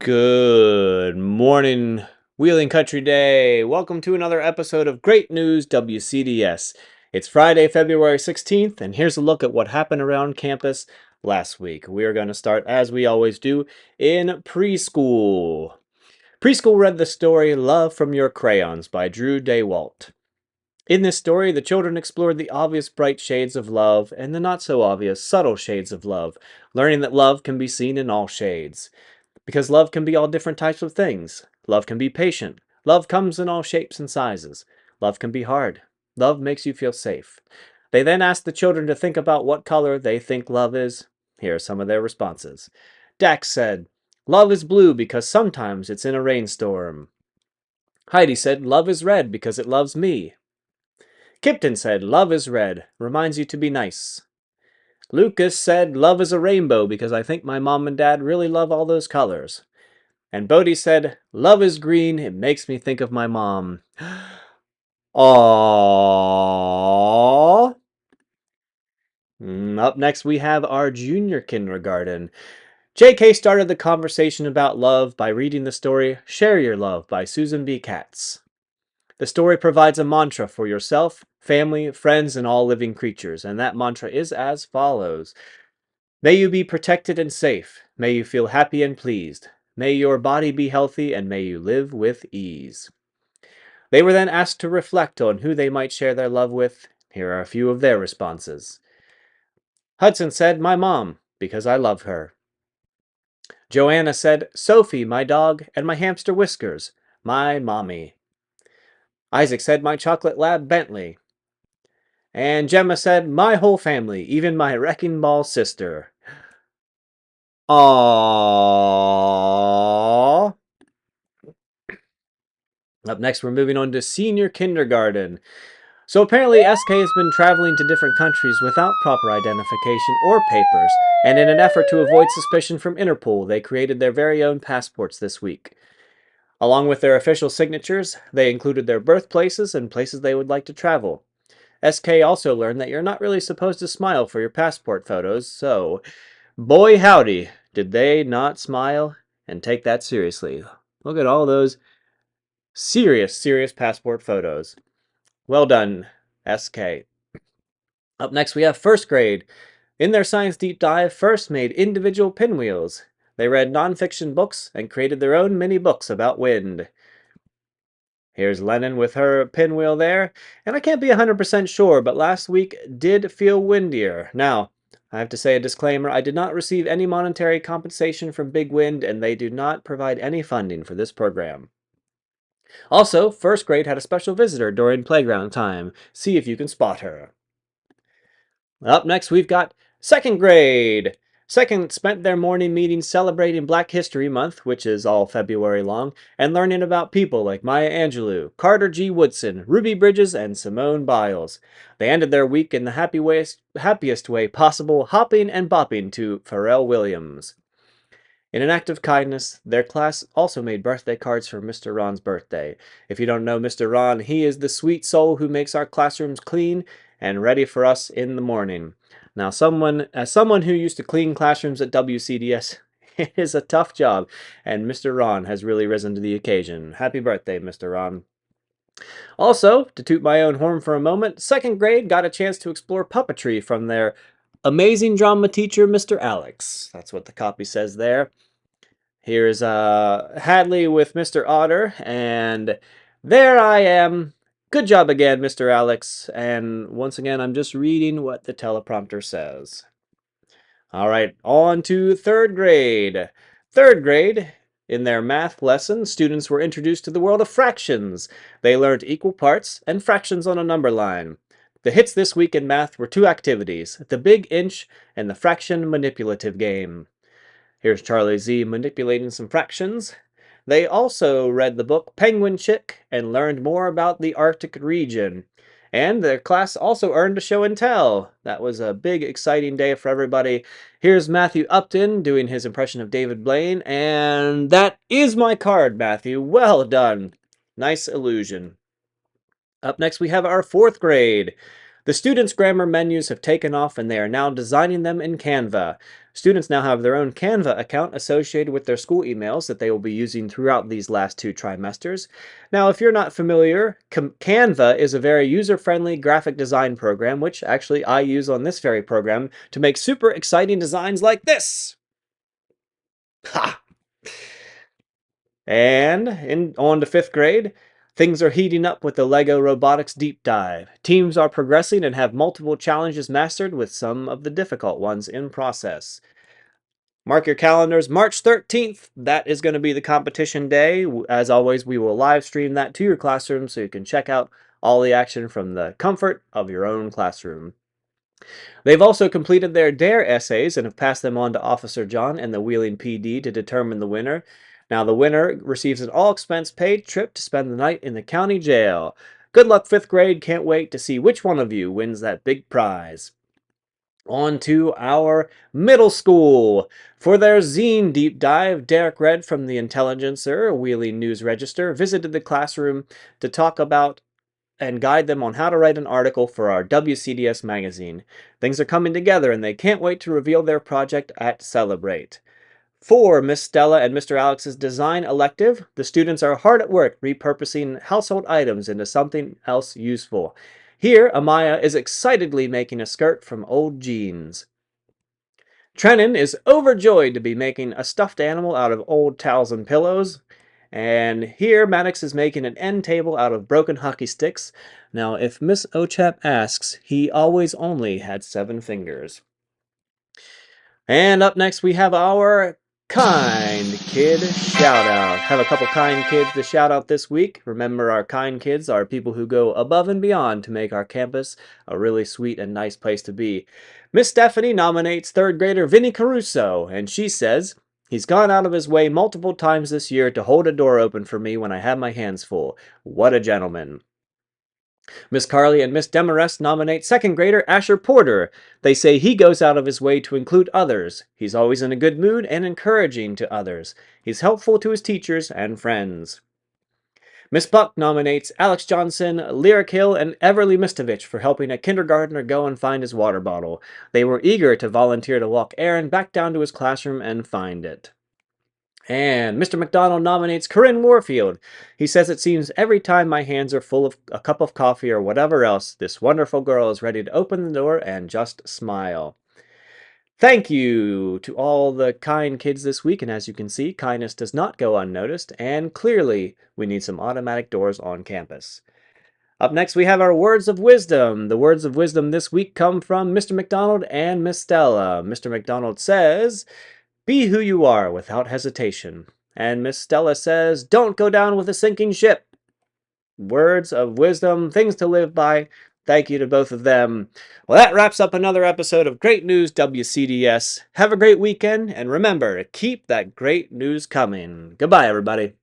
Good morning, Wheeling Country Day. Welcome to another episode of Great News WCDS. It's Friday, February 16th, and here's a look at what happened around campus last week. We are going to start, as we always do, in preschool. Preschool read the story Love from Your Crayons by Drew DeWalt. In this story, the children explored the obvious bright shades of love and the not so obvious subtle shades of love, learning that love can be seen in all shades. Because love can be all different types of things. Love can be patient. Love comes in all shapes and sizes. Love can be hard. Love makes you feel safe. They then asked the children to think about what color they think love is. Here are some of their responses. Dax said, "Love is blue because sometimes it's in a rainstorm." Heidi said, "Love is red because it loves me." Kipton said, "Love is red, reminds you to be nice." Lucas said, "Love is a rainbow because I think my mom and dad really love all those colors." And Bodhi said, "Love is green, it makes me think of my mom." Aww. Up next we have our junior kindergarten. JK started the conversation about love by reading the story Share Your Love by Susan B. Katz. The story provides a mantra for yourself, family, friends, and all living creatures, and that mantra is as follows. May you be protected and safe. May you feel happy and pleased. May your body be healthy, and may you live with ease. They were then asked to reflect on who they might share their love with. Here are a few of their responses. Hudson said, "My mom, because I love her." Joanna said, "Sophie, my dog, and my hamster Whiskers, my mommy." Isaac said, "My chocolate lab Bentley." And Gemma said, "My whole family, even my wrecking ball sister." Aww. Up next, we're moving on to senior kindergarten. So apparently SK has been traveling to different countries without proper identification or papers, and in an effort to avoid suspicion from Interpol, they created their very own passports this week. Along with their official signatures, they included their birthplaces and places they would like to travel. SK also learned that you're not really supposed to smile for your passport photos, so boy howdy, did they not smile and take that seriously. Look at all those serious passport photos. Well done, SK. Up next, we have first grade. In their science deep dive, First made individual pinwheels. They read nonfiction books and created their own mini books about wind. Here's Lennon with her pinwheel there, and I can't be 100% sure, but last week did feel windier. Now, I have to say a disclaimer, I did not receive any monetary compensation from Big Wind, and they do not provide any funding for this program. Also, first grade had a special visitor during playground time. See if you can spot her. Up next, we've got second grade. Second spent their morning meeting celebrating Black History Month, which is all February long, and learning about people like Maya Angelou, Carter G. Woodson, Ruby Bridges, and Simone Biles. They ended their week in the happiest way possible, hopping and bopping to Pharrell Williams. In an act of kindness, their class also made birthday cards for Mr. Ron's birthday. If you don't know Mr. Ron, he is the sweet soul who makes our classrooms clean and ready for us in the morning. Now, as someone who used to clean classrooms at WCDS, it is a tough job, and Mr. Ron has really risen to the occasion. Happy birthday, Mr. Ron. Also, to toot my own horn for a moment, second grade got a chance to explore puppetry from their amazing drama teacher, Mr. Alex. That's what the copy says there. Here's Hadley with Mr. Otter, and there I am. Good job again, Mr. Alex. And once again, I'm just reading what the teleprompter says. All right, on to third grade. Third grade, in their math lesson, students were introduced to the world of fractions. They learned equal parts and fractions on a number line. The hits this week in math were two activities, the big inch and the fraction manipulative game. Here's Charlie Z manipulating some fractions. They also read the book Penguin Chick and learned more about the Arctic region. And their class also earned a show and tell. That was a big, exciting day for everybody. Here's Matthew Upton doing his impression of David Blaine. And that is my card, Matthew. Well done. Nice illusion. Up next, we have our fourth grade. The students' grammar menus have taken off and they are now designing them in Canva. Students now have their own Canva account associated with their school emails that they will be using throughout these last 2 trimesters. Now, if you're not familiar, Canva is a very user-friendly graphic design program, which actually I use on this very program to make super exciting designs like this. Ha! And on to 5th grade. Things are heating up with the LEGO Robotics Deep Dive. Teams are progressing and have multiple challenges mastered, with some of the difficult ones in process. Mark your calendars, March 13th. That is going to be the competition day. As always, we will live stream that to your classroom so you can check out all the action from the comfort of your own classroom. They've also completed their DARE essays and have passed them on to Officer John and the Wheeling PD to determine the winner. Now, the winner receives an all-expense paid trip to spend the night in the county jail. Good luck, 5th grade. Can't wait to see which one of you wins that big prize. On to our middle school. For their zine deep dive, Derek Red from the Intelligencer, Wheeling News Register, visited the classroom to talk about and guide them on how to write an article for our WCDS magazine. Things are coming together and they can't wait to reveal their project at Celebrate. For Miss Stella and Mr. Alex's design elective, the students are hard at work repurposing household items into something else useful. Here, Amaya is excitedly making a skirt from old jeans. Trennan is overjoyed to be making a stuffed animal out of old towels and pillows. And here, Maddox is making an end table out of broken hockey sticks. Now, if Miss Ochap asks, he always only had 7 fingers. And up next, we have our Kind Kid Shout Out. Have a couple kind kids to shout out this week. Remember, our kind kids are people who go above and beyond to make our campus a really sweet and nice place to be. Miss Stephanie nominates 3rd grader Vinny Caruso, and she says, "He's gone out of his way multiple times this year to hold a door open for me when I have my hands full. What a gentleman." Miss Carly and Miss Demarest nominate 2nd grader Asher Porter. They say he goes out of his way to include others. He's always in a good mood and encouraging to others. He's helpful to his teachers and friends. Miss Buck nominates Alex Johnson, Lyric Hill, and Everly Mistovich for helping a kindergartner go and find his water bottle. They were eager to volunteer to walk Aaron back down to his classroom and find it. And Mr. McDonald nominates Corinne Warfield. He says, "It seems every time my hands are full of a cup of coffee or whatever else, this wonderful girl is ready to open the door and just smile." Thank you to all the kind kids this week, and as you can see, kindness does not go unnoticed, and clearly we need some automatic doors on campus. Up next, we have our words of wisdom. The words of wisdom this week come from Mr. McDonald and Miss Stella. Mr. McDonald says, "Be who you are without hesitation." And Miss Stella says, "Don't go down with a sinking ship." Words of wisdom, things to live by. Thank you to both of them. Well, that wraps up another episode of Great News WCDS. Have a great weekend, and remember, keep that great news coming. Goodbye, everybody.